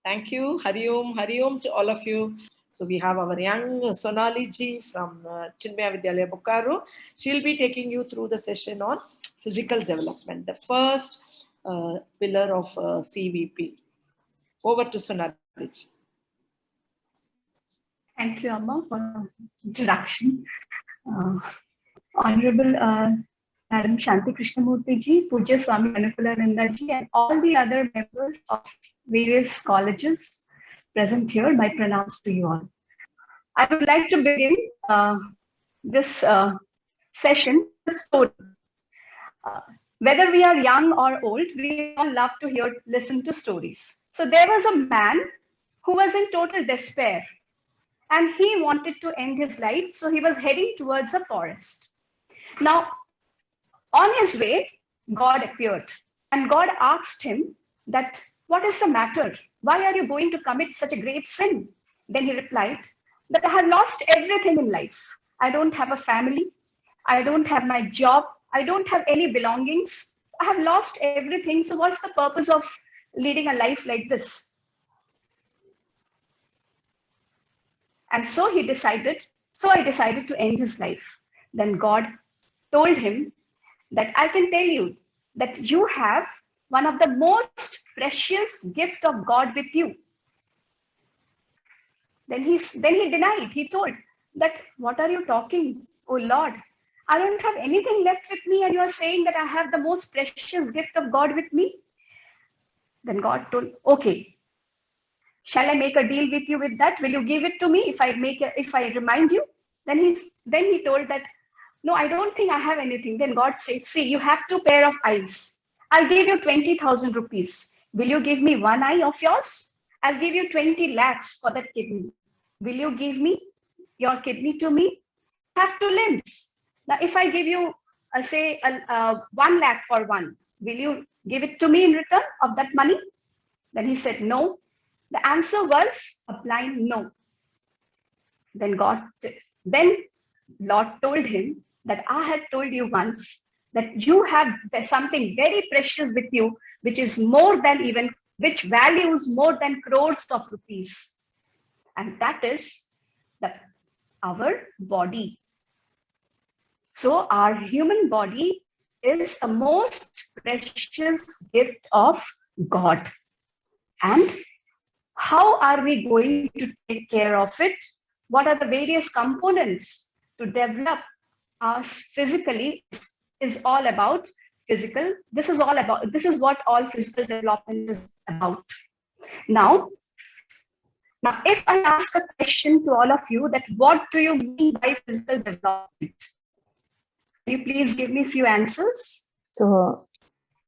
Thank you. Hari Om to all of you. So we have our young Sonali ji from Chinmaya Vidyalaya Bokaro. She'll be taking you through the session on physical development, the first pillar of CVP. Over to Sonali ji. Thank you, Amma, for the introduction. Honorable Madam Shanti Krishnamurti ji, Pujya Swami Anukulananda ji, and all the other members of various colleges present here, my pranams to you all. I would like to begin this session with a story. Whether we are young or old, we all love to listen to stories. So there was a man who was in total despair, and he wanted to end his life, so he was heading towards a forest. Now, on his way, God appeared, and God asked him that, "What is the matter? Why are you going to commit such a great sin?" Then he replied that, "I have lost everything in life. I don't have a family. I don't have my job. I don't have any belongings. I have lost everything. So what's the purpose of leading a life like this?" And so I decided to end his life. Then God told him that, "I can tell you that you have one of the most precious gift of God with you." Then he denied. He told that, "What are you talking? Oh Lord, I don't have anything left with me, and you are saying that I have the most precious gift of God with me?" Then God told, "Okay, shall I make a deal with you with that? Will you give it to me if I remind you?" Then he told that, "No, I don't think I have anything." Then God said, "See, you have 2 pair of eyes. I'll give you 20,000 rupees. Will you give me one eye of yours? I'll give you 20 lakhs for that kidney. Will you give me your kidney to me? I have 2 limbs. Now, if I give you, say, 1 lakh for one, will you give it to me in return of that money?" Then he said, "No." The answer was a blind no. Then Lord told him that, "I had told you once that you have something very precious with you, which values more than crores of rupees. And that is our body." So our human body is the most precious gift of God. And how are we going to take care of it? What are the various components to develop us physically is all about physical. This is what all physical development is about. Now, if I ask a question to all of you, that what do you mean by physical development? Can you please give me a few answers? So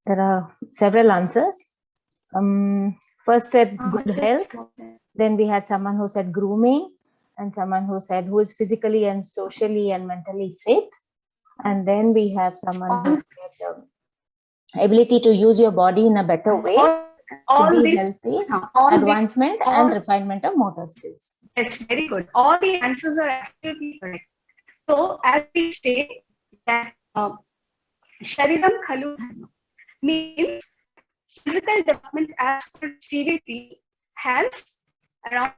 there are several answers. First said good health. Then we had someone who said grooming, and someone who said who is physically and socially and mentally fit. And then we have someone who said ability to use your body in a better way, to be healthy, advancement and refinement of motor skills. Yes, very good. All the answers are absolutely correct. So as we say that Shariram Khalu Dharma means physical development as per CVP has around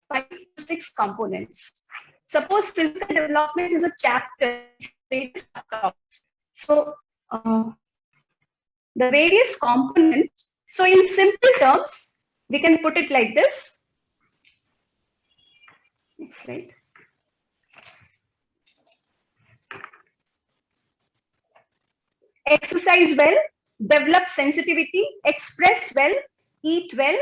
5 to 6 components. Suppose physical development is a chapter. So the various components. So in simple terms, we can put it like this. Next slide. Exercise well, develop sensitivity, express well, eat well,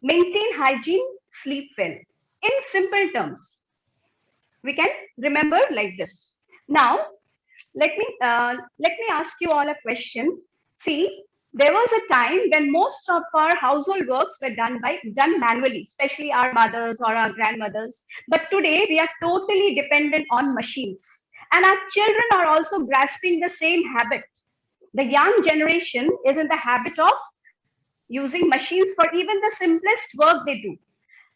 maintain hygiene, sleep well. In simple terms, we can remember like this. Now, let me ask you all a question. See, there was a time when most of our household works were done manually, especially our mothers or our grandmothers. But today we are totally dependent on machines, and our children are also grasping the same habit. The young generation is in the habit of using machines for even the simplest work they do.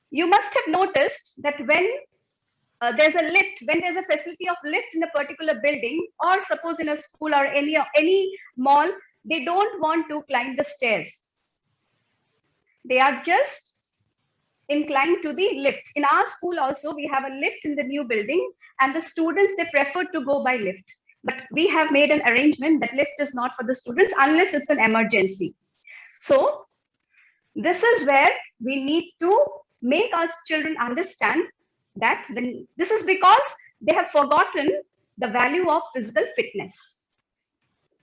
You must have noticed that when there's a lift, when there's a facility of lift in a particular building, or suppose in a school or any mall, they don't want to climb the stairs. They are just inclined to the lift. In our school also, we have a lift in the new building, and the students, they prefer to go by lift. But we have made an arrangement that lift is not for the students unless it's an emergency. So this is where we need to make our children understand that this is because they have forgotten the value of physical fitness.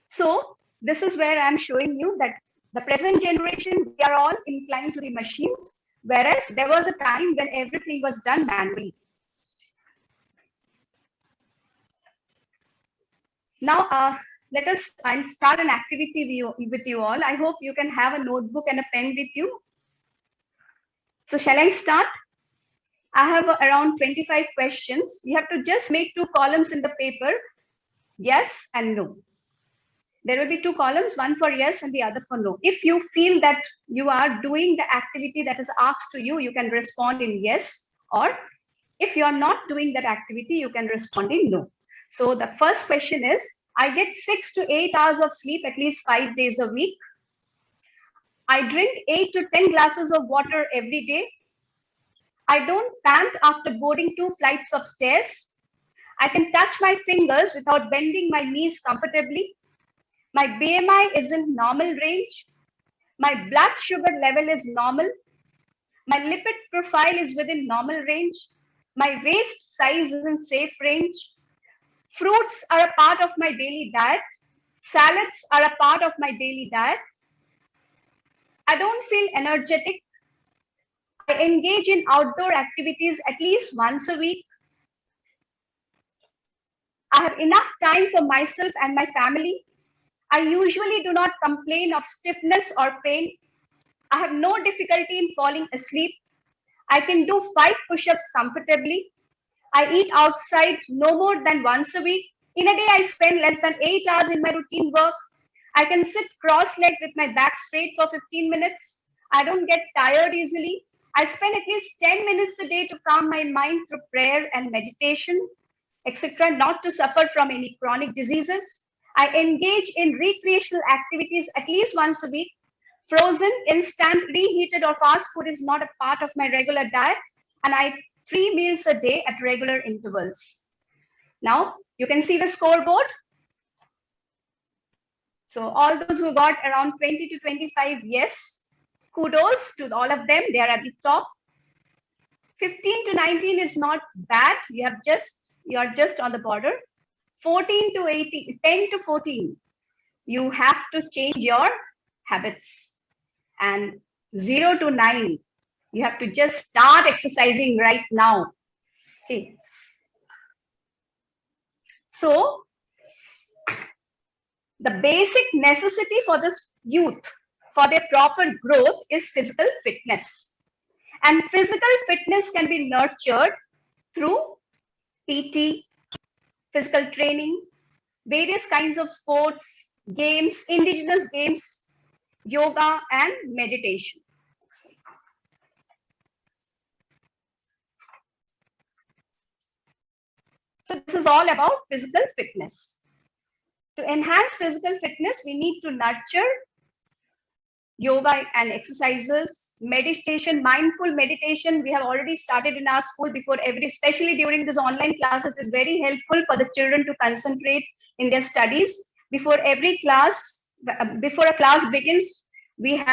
So this is where I'm showing you that the present generation, we are all inclined to the machines, whereas there was a time when everything was done manually. Now, let us start an activity with you all. I hope you can have a notebook and a pen with you. So shall I start? I have around 25 questions. You have to just make 2 columns in the paper, yes and no. There will be 2 columns, one for yes and the other for no. If you feel that you are doing the activity that is asked to you, you can respond in yes, or if you are not doing that activity, you can respond in no. So the first question is, I get 6 to 8 hours of sleep at least 5 days a week. I drink 8 to 10 glasses of water every day. I don't pant after boarding 2 flights of stairs. I can touch my fingers without bending my knees comfortably. My BMI is in normal range. My blood sugar level is normal. My lipid profile is within normal range. My waist size is in safe range. Fruits are a part of my daily diet. Salads are a part of my daily diet. I don't feel energetic. I engage in outdoor activities at least once a week. I have enough time for myself and my family. I usually do not complain of stiffness or pain. I have no difficulty in falling asleep. I can do 5 push-ups comfortably. I eat outside no more than once a week. In a day, I spend less than 8 hours in my routine work. I can sit cross-legged with my back straight for 15 minutes. I don't get tired easily. I spend at least 10 minutes a day to calm my mind through prayer and meditation, etc., not to suffer from any chronic diseases. I engage in recreational activities at least once a week. Frozen, instant, reheated, or fast food is not a part of my regular diet, and I eat 3 meals a day at regular intervals. Now, you can see the scoreboard. So all those who got around 20 to 25 yes, kudos to all of them. They are at the top. 15 to 19 is not bad. You are just on the border. 14 to 18, 10 to 14, you have to change your habits. And 0 to 9, you have to just start exercising right now. Okay. So the basic necessity for this youth for their proper growth is physical fitness. And physical fitness can be nurtured through PT, physical training, various kinds of sports, games, indigenous games, yoga, and meditation. So this is all about physical fitness. To enhance physical fitness, we need to nurture yoga and exercises, meditation, mindful meditation. We have already started in our school before especially during this online classes, it is very helpful for the children to concentrate in their studies. Before every class, before a class begins, we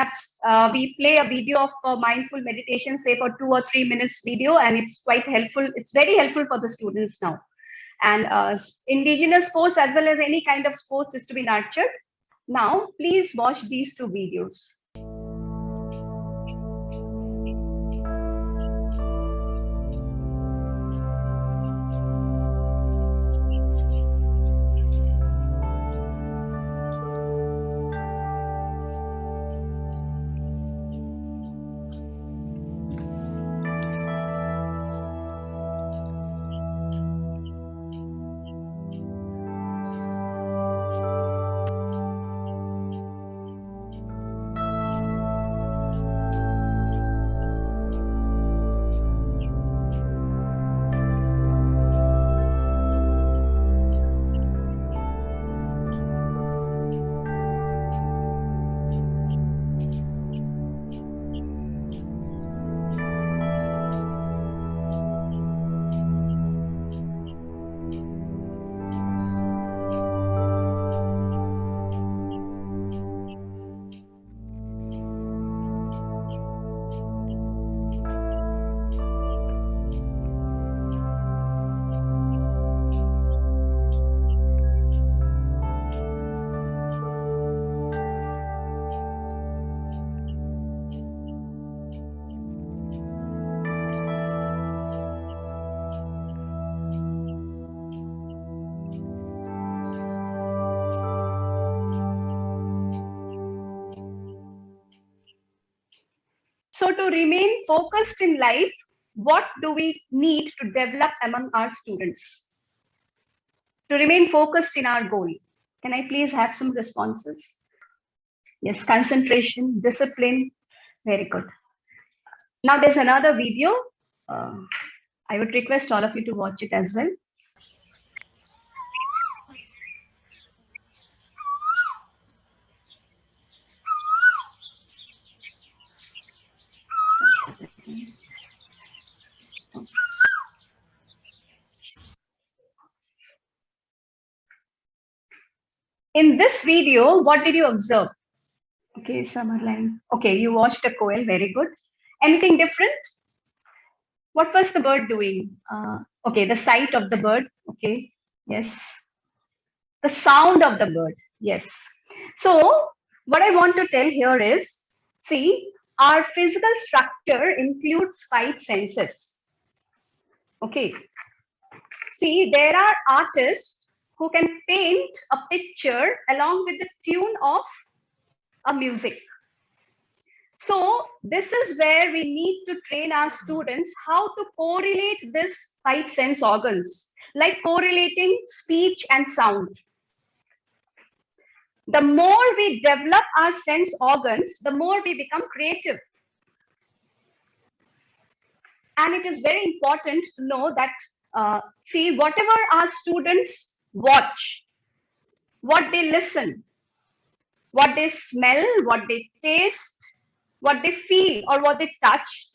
play a video of mindful meditation, say for 2 or 3 minutes video, and it's quite helpful. It's very helpful for the students now. And indigenous sports as well as any kind of sports is to be nurtured. Now, please watch these 2 videos. So to remain focused in life, what do we need to develop among our students? To remain focused in our goal. Can I please have some responses? Yes, concentration, discipline. Very good. Now there's another video. I would request all of you to watch it as well. In this video, what did you observe? Okay, Summerline. Okay, you watched a quail. Very good. Anything different? What was the bird doing? Okay, the sight of the bird. Okay, yes. The sound of the bird. Yes. So what I want to tell here is, see, our physical structure includes 5 senses. Okay. See, there are artists who can paint a picture along with the tune of a music. So this is where we need to train our students how to correlate these 5 sense organs, like correlating speech and sound. The more we develop our sense organs, the more we become creative. And it is very important to know that, see, whatever our students watch, what they listen, what they smell, what they taste, what they feel, or what they touch,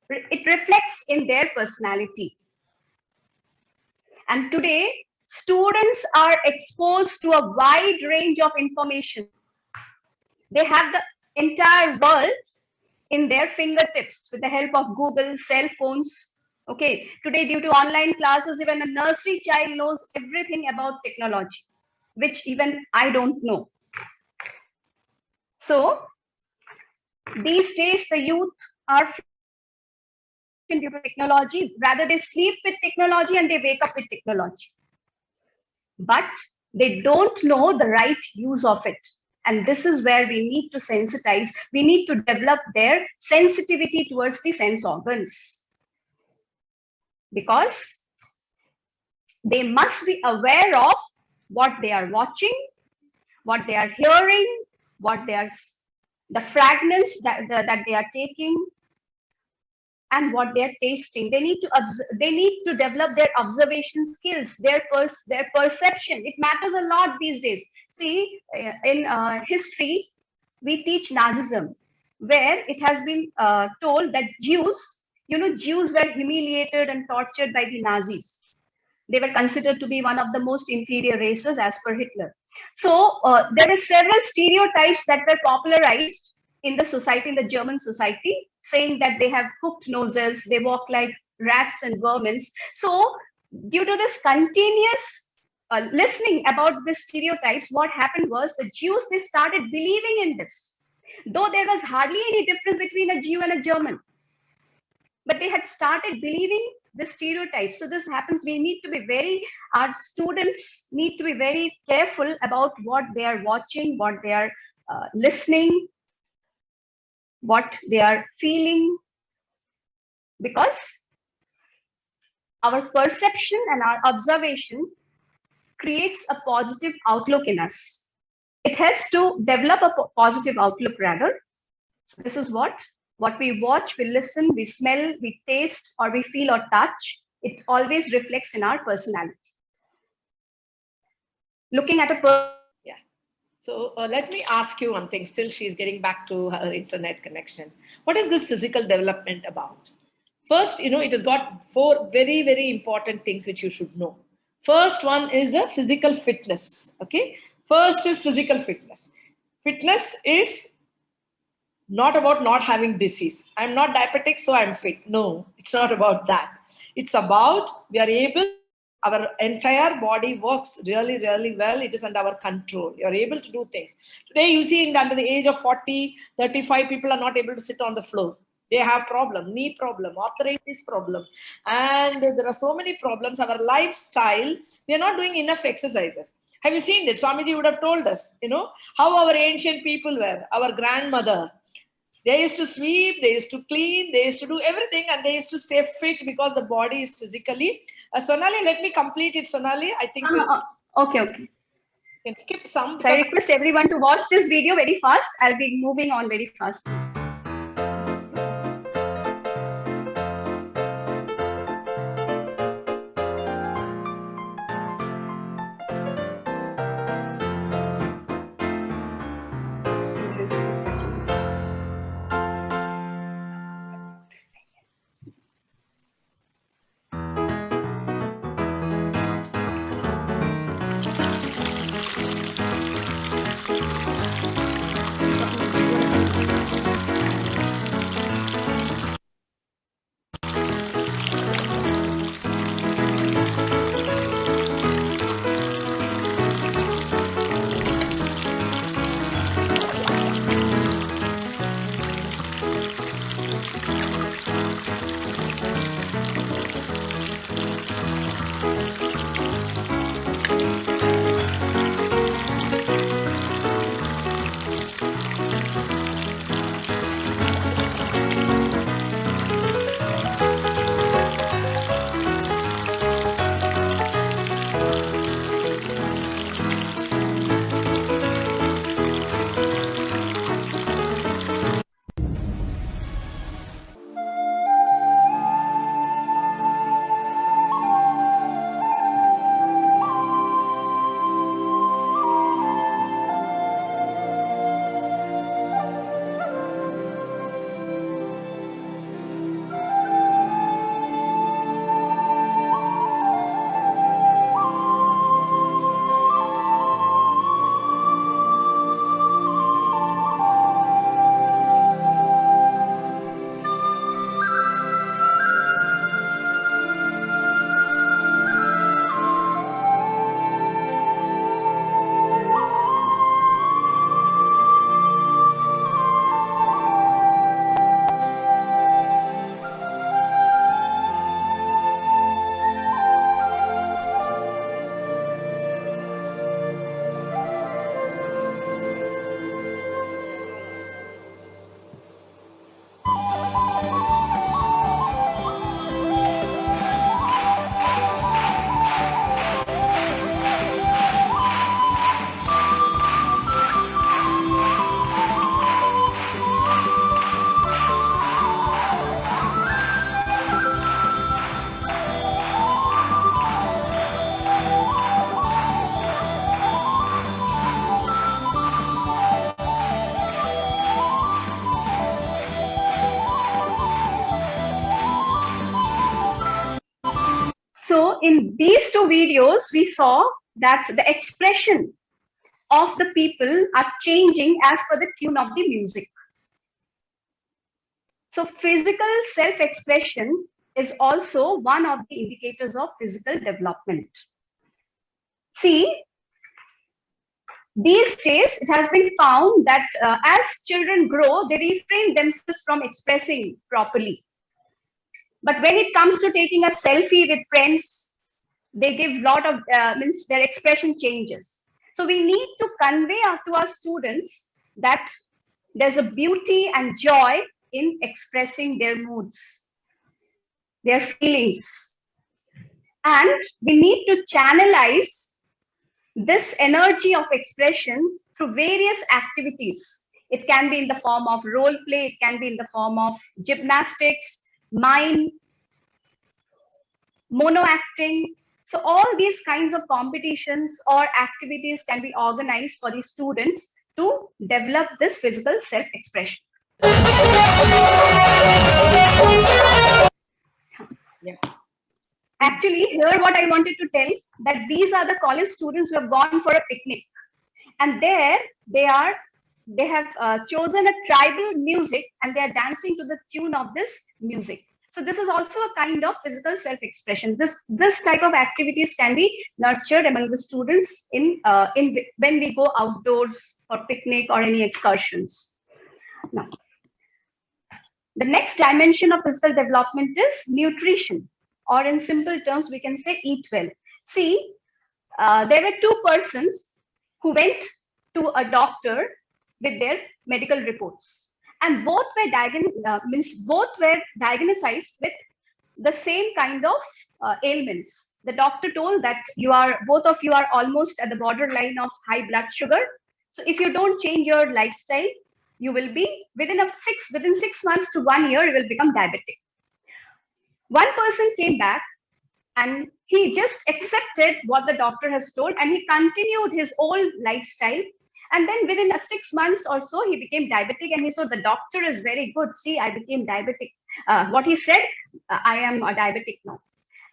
it reflects in their personality. And today, students are exposed to a wide range of information. They have the entire world in their fingertips with the help of Google, cell phones. Okay, today due to online classes, even a nursery child knows everything about technology, which even I don't know. So these days, the youth are due to technology. Rather, they sleep with technology and they wake up with technology. But they don't know the right use of it. And this is where we need to sensitize. We need to develop their sensitivity towards the sense organs. Because they must be aware of what they are watching, what they are hearing, what they are, the fragrance that they are taking, and what they are tasting. They need to develop their observation skills, their perception. It matters a lot these days. See, in history, we teach Nazism, where it has been told that Jews were humiliated and tortured by the Nazis. They were considered to be one of the most inferior races as per Hitler. So there are several stereotypes that were popularized in the society, in the German society, saying that they have hooked noses, they walk like rats and vermin. So due to this continuous listening about the stereotypes, what happened was the Jews, they started believing in this. Though there was hardly any difference between a Jew and a German, but they had started believing the stereotypes. So this happens. We need to be our students need to be very careful about what they are watching, what they are listening, what they are feeling, because our perception and our observation creates a positive outlook in us. It helps to develop a positive outlook rather. So this is what we watch, we listen, we smell, we taste, or we feel or touch. It always reflects in our personality. Looking at a yeah. So let me ask you one thing. Still, she's getting back to her internet connection. What is this physical development about? First, it has got 4 very, very important things which you should know. First one is the physical fitness. Okay. First is physical fitness. Fitness is not about not having disease. I'm not diabetic, so I'm fit. No, it's not about that. It's about we are able, our entire body works really, really well. It is under our control. You're able to do things. Today, you see under the age of 40, 35, people are not able to sit on the floor. They have problem, knee problem, arthritis problem. And there are so many problems. Our lifestyle, we are not doing enough exercises. Have you seen that? Swamiji would have told us, how our ancient people were, our grandmother. They used to sweep, they used to clean, they used to do everything, and they used to stay fit because the body is physically. Sonali, let me complete it. Sonali, I think we'll okay. can skip some. So I request everyone to watch this video very fast. I'll be moving on very fast. So in these two videos, we saw that the expression of the people are changing as per the tune of the music. So physical self-expression is also one of the indicators of physical development. See, these days it has been found that as children grow, they refrain themselves from expressing properly. But when it comes to taking a selfie with friends, they give lot of means their expression changes. So we need to convey to our students that there's a beauty and joy in expressing their moods, their feelings, and we need to channelize this energy of expression through various activities. It can be in the form of role play, it can be in the form of gymnastics, mime, mono acting. So all these kinds of competitions or activities can be organized for the students to develop this physical self-expression. Yeah. Actually, here what I wanted to tell is that these are the college students who have gone for a picnic, and there they have chosen a tribal music and they are dancing to the tune of this music. So this is also a kind of physical self-expression. This type of activities can be nurtured among the students in when we go outdoors for picnic or any excursions. Now, the next dimension of physical development is nutrition, or in simple terms, we can say eat well. See, there were two persons who went to a doctor with their medical reports. and both were diagnosed with the same kind of ailments. The doctor told that both of you are almost at the borderline of high blood sugar. So if you don't change your lifestyle, you will be within 6 months to 1 year, you will become diabetic. One person came back and he just accepted what the doctor has told and he continued his old lifestyle. And then within 6 months or so, he became diabetic and he said, the doctor is very good. See, I became diabetic. What he said, I am a diabetic now.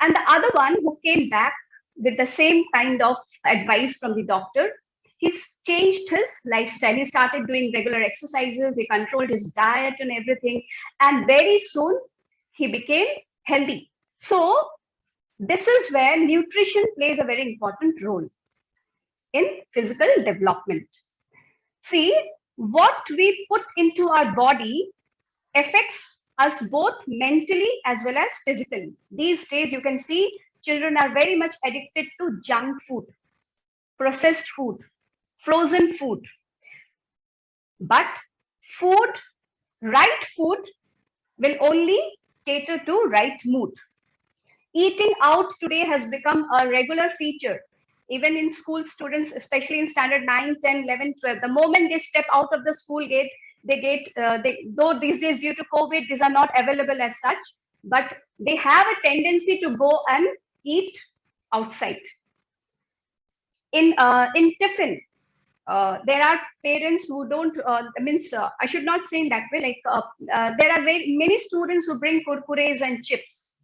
And the other one who came back with the same kind of advice from the doctor, he's changed his lifestyle. He started doing regular exercises. He controlled his diet and everything. And very soon he became healthy. So this is where nutrition plays a very important role in physical development. See, what we put into our body affects us both mentally as well as physically. These days, you can see children are very much addicted to junk food, processed food, frozen food. But right food will only cater to right mood. Eating out today has become a regular feature. Even in school students, especially in standard 9, 10, 11, 12, the moment they step out of the school gate, though these days due to COVID, these are not available as such, but they have a tendency to go and eat outside. In tiffin, there are parents who don't, I should not say in that way, there are many students who bring kurkures and chips.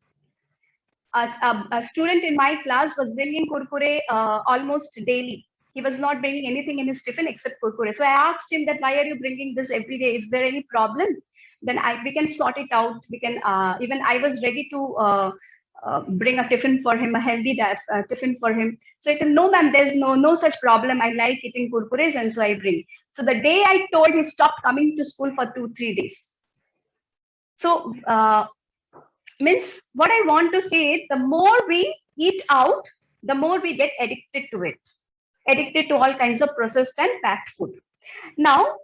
A student in my class was bringing kurkure almost daily. He was not bringing anything in his tiffin except kurkure. So I asked him that, why are you bringing this every day? Is there any problem? Then we can sort it out. We can, even I was ready to bring a tiffin for him, a healthy tiffin for him. So I said, no, ma'am, there's no such problem. I like eating kurkures and so I bring. So the day I told, he stopped coming to school for 2-3 days. So, means what I want to say is, the more we eat out, the more we get addicted to it, addicted to all kinds of processed and packed food. Now,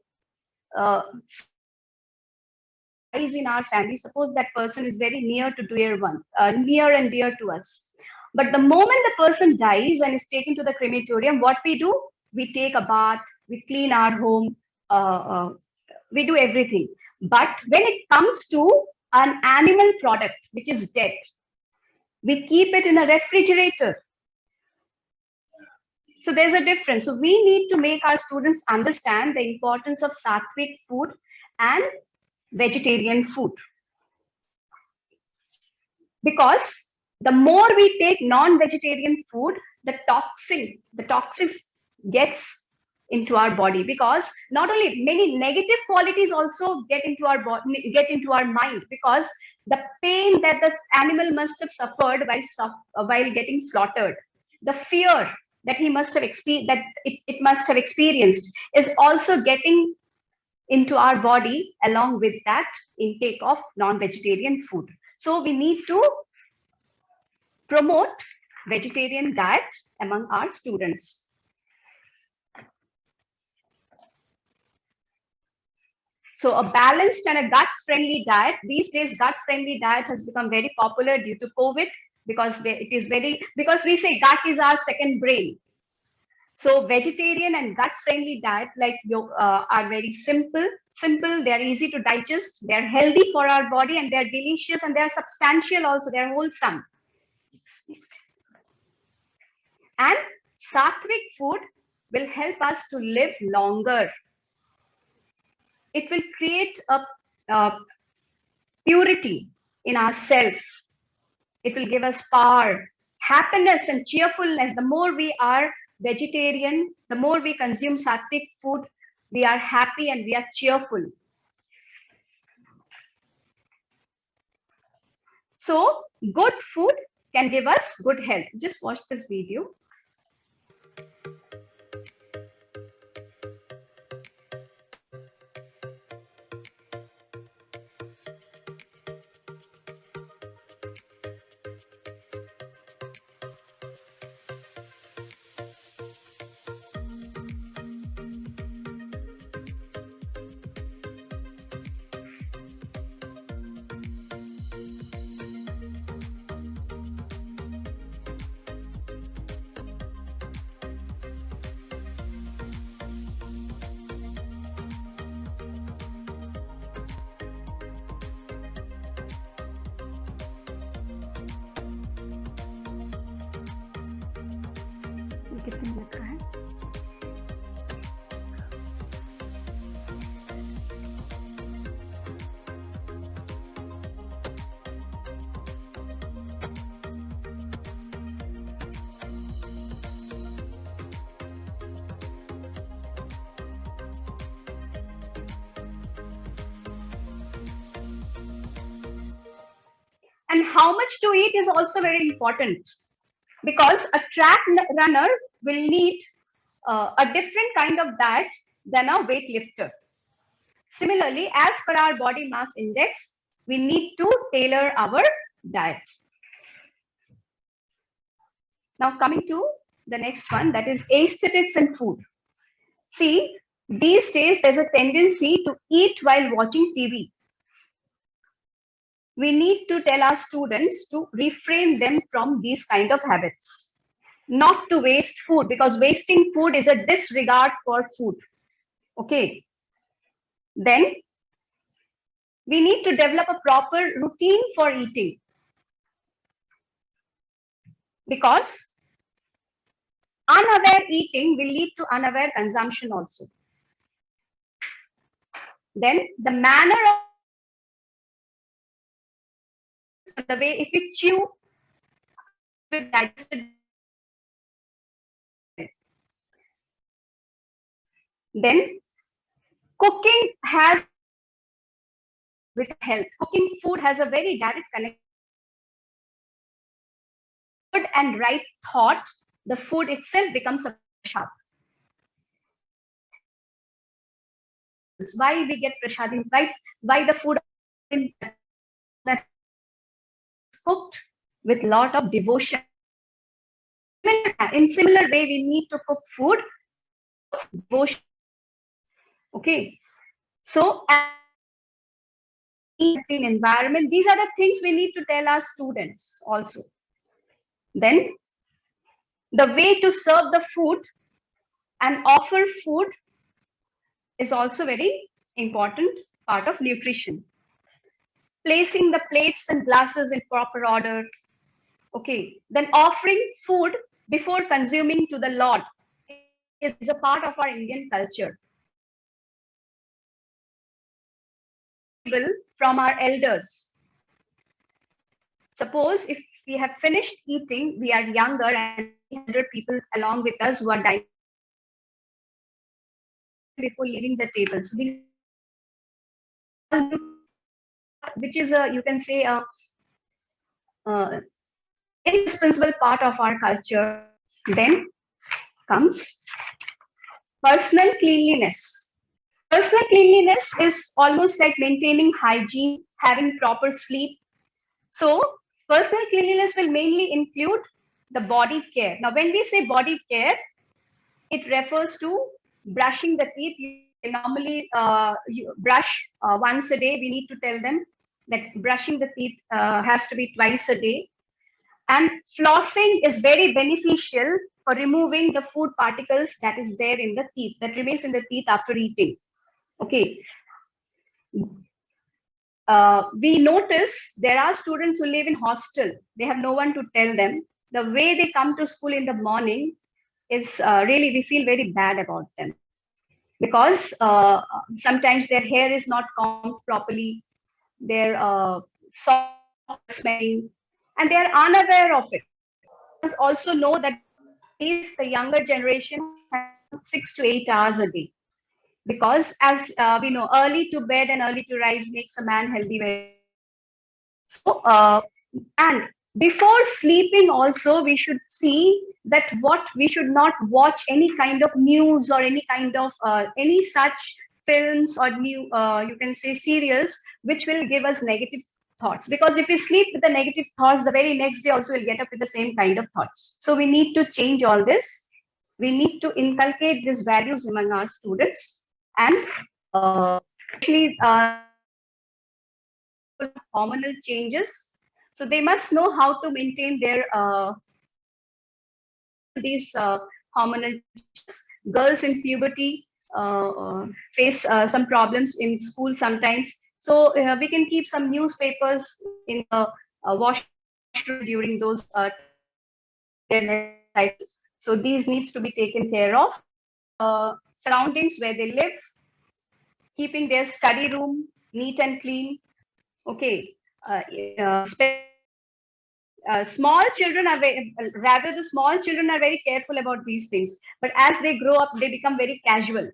in our family, suppose that person is very near and dear to us. But the moment the person dies and is taken to the crematorium, what we do? We take a bath, we clean our home, we do everything. But when it comes to an animal product which is dead, we keep it in a refrigerator. So there's a difference. So we need to make our students understand the importance of sattvic food and vegetarian food. Because the more we take non-vegetarian food, the toxins gets into our body, because not only many negative qualities also get into our body, get into our mind, because the pain that the animal must have suffered while getting slaughtered, the fear that he must have experienced, that it must have experienced, is also getting into our body along with that intake of non-vegetarian food. So we need to promote vegetarian diet among our students. So a balanced and a gut-friendly diet. These days, gut-friendly diet has become very popular due to COVID, because because we say gut is our second brain. So vegetarian and gut-friendly diet are very simple. They are easy to digest. They are healthy for our body, and they are delicious, and they are substantial also. They are wholesome. And sattvic food will help us to live longer. It will create a purity in ourselves. It will give us power, happiness, and cheerfulness. The more we are vegetarian, the more we consume sattvic food, we are happy and we are cheerful. So good food can give us good health. Just watch this video. कितने minute का है? And how much to eat is also very important, because a track runner will need a different kind of diet than a weightlifter. Similarly, as per our body mass index, we need to tailor our diet. Now coming to the next one, that is aesthetics and food. See, these days there's a tendency to eat while watching TV. We need to tell our students to refrain them from these kind of habits. Not to waste food, because wasting food is a disregard for food. Okay. Then we need to develop a proper routine for eating, because unaware eating will lead to unaware consumption also. Then the manner of the way, if we chew, then cooking has with health. Cooking food has a very direct connection. Good and right thought, the food itself becomes a prasad. Why we get prasading, right? Why the food is cooked with lot of devotion. In similar way, we need to cook food devotion. Okay, so in environment, these are the things we need to tell our students also. Then the way to serve the food and offer food is also very important part of nutrition. Placing the plates and glasses in proper order. Okay, then offering food before consuming to the Lord is a part of our Indian culture. From our elders. Suppose if we have finished eating, we are younger and 100 people along with us who are dying before leaving the table. So these, which is a, you can say, a indispensable part of our culture. Then comes personal cleanliness. Personal cleanliness is almost like maintaining hygiene, having proper sleep. So personal cleanliness will mainly include the body care. Now, when we say body care, it refers to brushing the teeth. Normally, you brush once a day. We need to tell them that brushing the teeth has to be twice a day. And flossing is very beneficial for removing the food particles that is there in the teeth, that remains in the teeth after eating. Okay. We notice there are students who live in hostel. They have no one to tell them. The way they come to school in the morning is really, we feel very bad about them, because sometimes their hair is not combed properly, their socks smelling, and they are unaware of it. Also know that the younger generation has 6 to 8 hours a day, because as we know, early to bed and early to rise makes a man healthy. So, and before sleeping also, we should see that what we should not watch any kind of news or any kind of any such films or new, you can say, serials, which will give us negative thoughts. Because if we sleep with the negative thoughts, the very next day also we'll get up with the same kind of thoughts. So we need to change all this. We need to inculcate these values among our students, and actually hormonal changes. So they must know how to maintain their these hormonal changes. Girls in puberty face some problems in school sometimes. So we can keep some newspapers in the washroom during those cycles. So these needs to be taken care of. Surroundings where they live, keeping their study room neat and clean. Okay. Small children are rather the small children are very careful about these things. But as they grow up, they become very casual.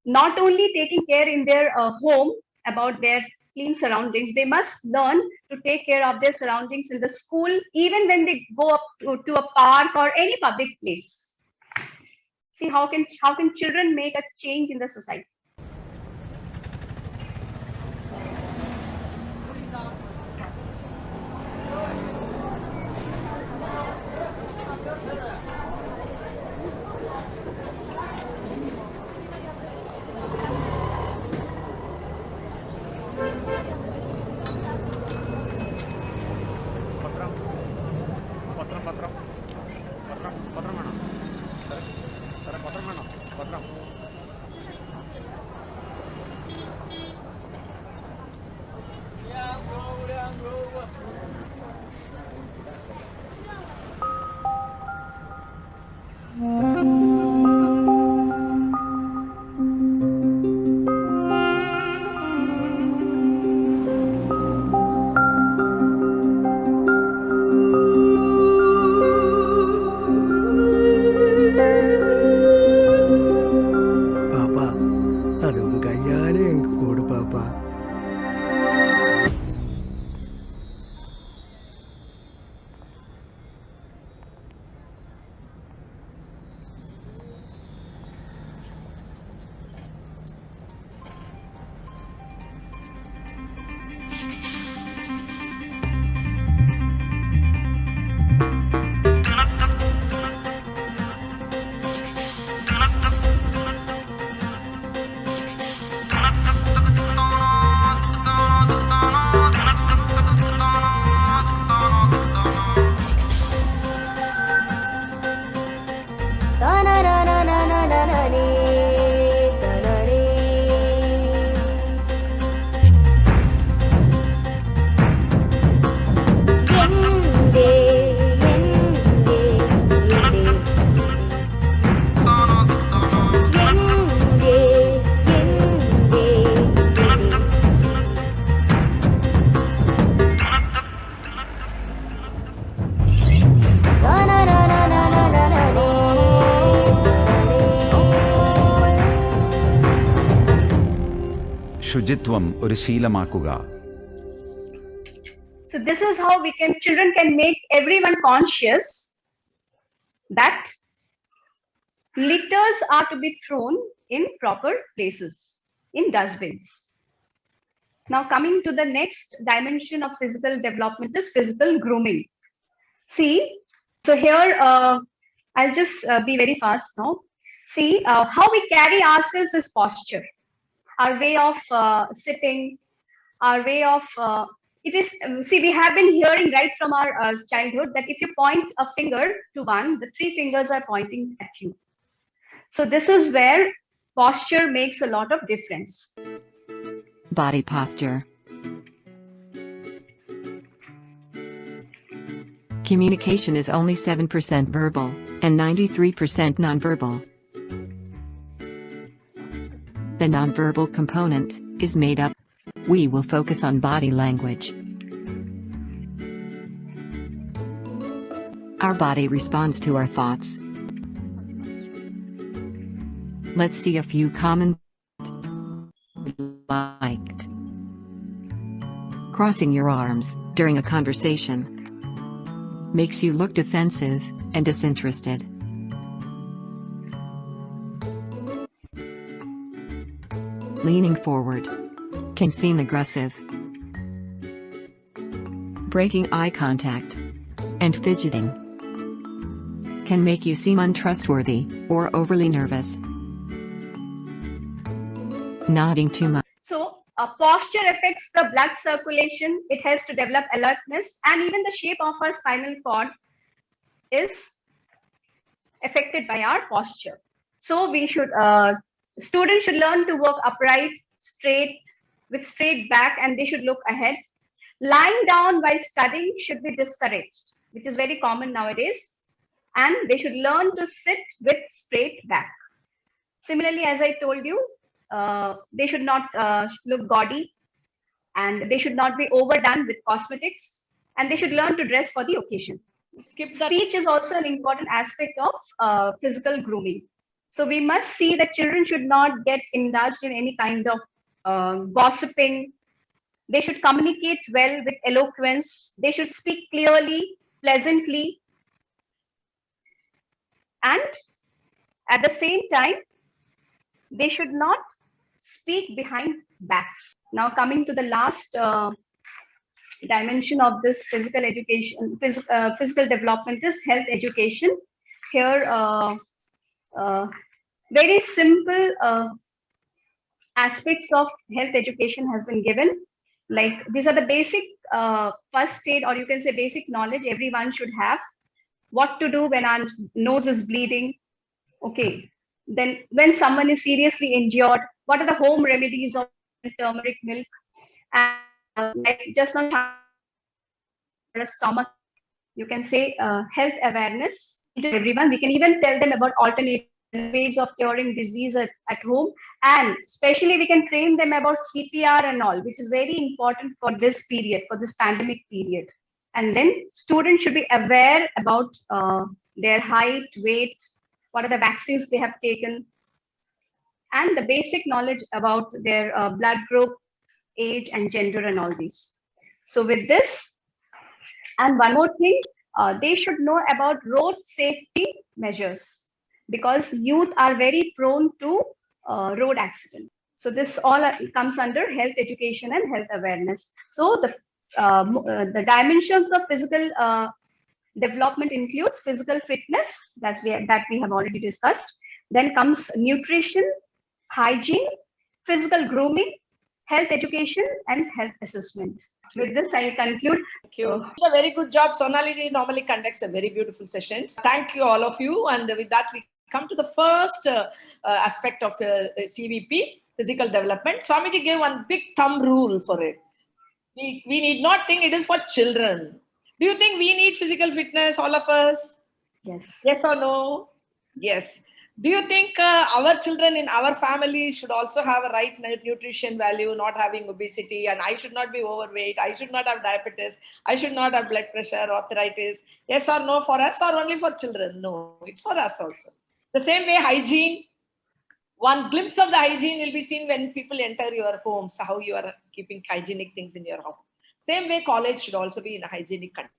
Not only taking care in their home about their clean surroundings, they must learn to take care of their surroundings in the school, even when they go up to a park or any public place. See how can children make a change in the society? Papa, അതും കയ്യാലെ എനിക്ക് കൂട് പാപ്പാ. ശുചിത്വം ഒരു ശീലമാക്കുക. So this is how children can make everyone conscious that litters are to be thrown in proper places, in dustbins. Now coming to the next dimension of physical development is physical grooming. See, so here I'll just be very fast now. See, how we carry ourselves is posture. Our way of sitting, our way of it is. See, we have been hearing right from our childhood that if you point a finger to one, the three fingers are pointing at you. So this is where posture makes a lot of difference. Body posture. Communication is only 7% verbal and 93% nonverbal. The nonverbal component is made up. We will focus on body language. Our body responds to our thoughts. Let's see a few common liked. Crossing your arms during a conversation makes you look defensive and disinterested. Leaning forward can seem aggressive. Breaking eye contact and fidgeting can make you seem untrustworthy or overly nervous. Nodding too much. So posture affects the blood circulation. It helps to develop alertness, and even the shape of our spinal cord is affected by our posture. So we should students should learn to walk upright, straight, with straight back, and they should look ahead. Lying down while studying should be discouraged, which is very common nowadays. and they should learn to sit with straight back. Similarly, as I told you, they should not look gaudy, and they should not be overdone with cosmetics, and they should learn to dress for the occasion. Skip that. Speech is also an important aspect of physical grooming. So we must see that children should not get indulged in any kind of gossiping. They should communicate well with eloquence. They should speak clearly, pleasantly, and at the same time, they should not speak behind backs. Now, coming to the last dimension of this physical education, physical development is health education. Here, very simple aspects of health education has been given. Like these are the basic first aid, or you can say basic knowledge everyone should have. What to do when our nose is bleeding. Okay. Then when someone is seriously injured, what are the home remedies of turmeric milk? And like just now, a stomach, you can say health awareness to everyone. We can even tell them about alternate ways of curing disease at home, and especially we can train them about CPR and all, which is very important for this period, for this pandemic period. And then students should be aware about their height, weight, what are the vaccines they have taken, and the basic knowledge about their blood group, age, and gender, and all these. So with this, and one more thing, they should know about road safety measures, because youth are very prone to road accident. So this all comes under health education and health awareness. So the dimensions of physical development includes physical fitness, that we have already discussed. Then comes nutrition, hygiene, physical grooming, health education, and health assessment. With this, I conclude. Thank you. A very good job. Sonali ji normally conducts a very beautiful sessions. Thank you, all of you. And with that, we come to the first aspect of CVP, physical development. Swamiji gave one big thumb rule for it. We need not think it is for children. Do you think we need physical fitness, all of us? Yes. Yes or no? Yes. Do you think our children in our family should also have a right nutrition value, not having obesity, and I should not be overweight, I should not have diabetes, I should not have blood pressure, arthritis? Yes or no for us, or only for children? No, it's for us also. The same way hygiene, one glimpse of the hygiene will be seen when people enter your homes, how you are keeping hygienic things in your home. Same way college should also be in a hygienic condition.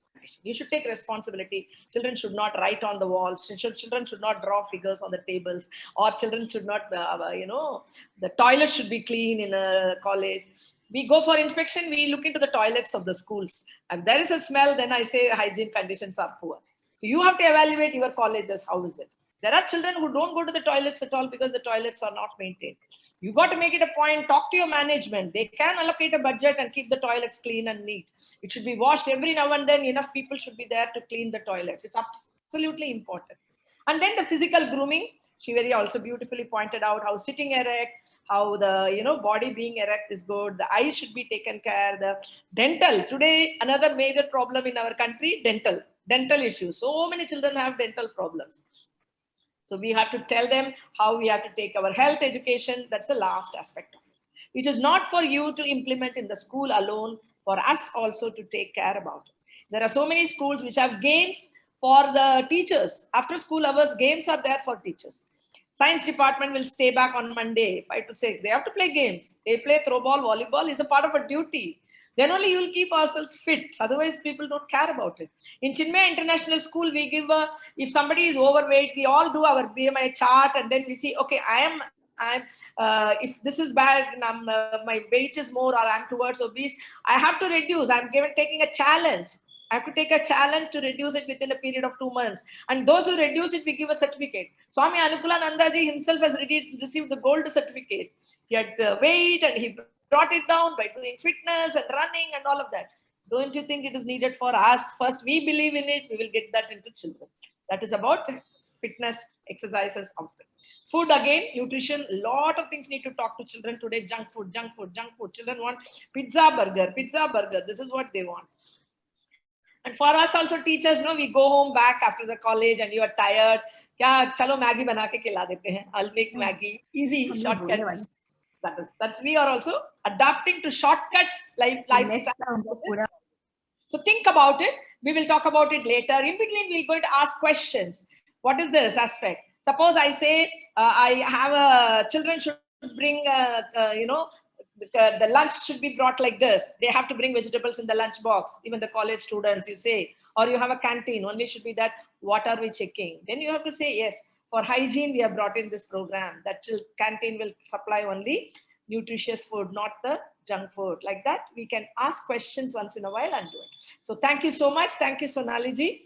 You should take responsibility. Children should not write on the walls. Children should not draw figures on the tables, or children should not, the toilet should be clean in a college. We go for inspection, we look into the toilets of the schools. If there is a smell, then I say hygiene conditions are poor. So you have to evaluate your colleges. How is it? There are children who don't go to the toilets at all because the toilets are not maintained. You got to make it a point, talk to your management. They can allocate a budget and keep the toilets clean and neat. It should be washed every now and then. Enough people should be there to clean the toilets. It's absolutely important. And then the physical grooming. Shiveri also beautifully pointed out how sitting erect, how the body being erect is good. The eyes should be taken care. The dental. Today, another major problem in our country, dental issues. So many children have dental problems. So we have to tell them how we have to take our health education. That's the last aspect of it. It is not for you to implement in the school alone, for us also to take care about it. There are so many schools which have games for the teachers. After school hours, games are there for teachers. Science department will stay back on Monday, 5 to 6. They have to play games. They play throw ball, volleyball. It's a part of a duty. Then only you will keep ourselves fit. Otherwise, people don't care about it. In Chinmaya International School, we give if somebody is overweight, we all do our BMI chart, and then we see, okay, if this is bad, and my weight is more, or I'm towards obese, I have to reduce. I'm taking a challenge. I have to take a challenge to reduce it within a period of 2 months. And those who reduce it, we give a certificate. Swami Anukulanandaji himself has received the gold certificate. He had weight and he brought it down by doing fitness and running and all of that. Don't you think it is needed for us? First, we believe in it. We will get that into children. That is about fitness, exercises, something. Food again, nutrition, lot of things need to talk to children today. Junk food. Children want pizza, burger. This is what they want. And for us also teachers, no, we go home back after the college and you are tired. Kya, chalo Maggie bana ke khila dete hain. I'll make Maggie. Easy, shortcut. That's we are also adapting to shortcuts, lifestyle. So think about it. We will talk about it later. In between, we're going to ask questions. What is this aspect? Suppose I say I have children should bring the lunch should be brought like this. They have to bring vegetables in the lunch box. Even the college students, you say, or you have a canteen. Only should be that. What are we checking? Then you have to say yes. For hygiene, we have brought in this program. That canteen will supply only nutritious food, not the junk food. Like that, we can ask questions once in a while and do it. So thank you so much. Thank you, Sonali ji.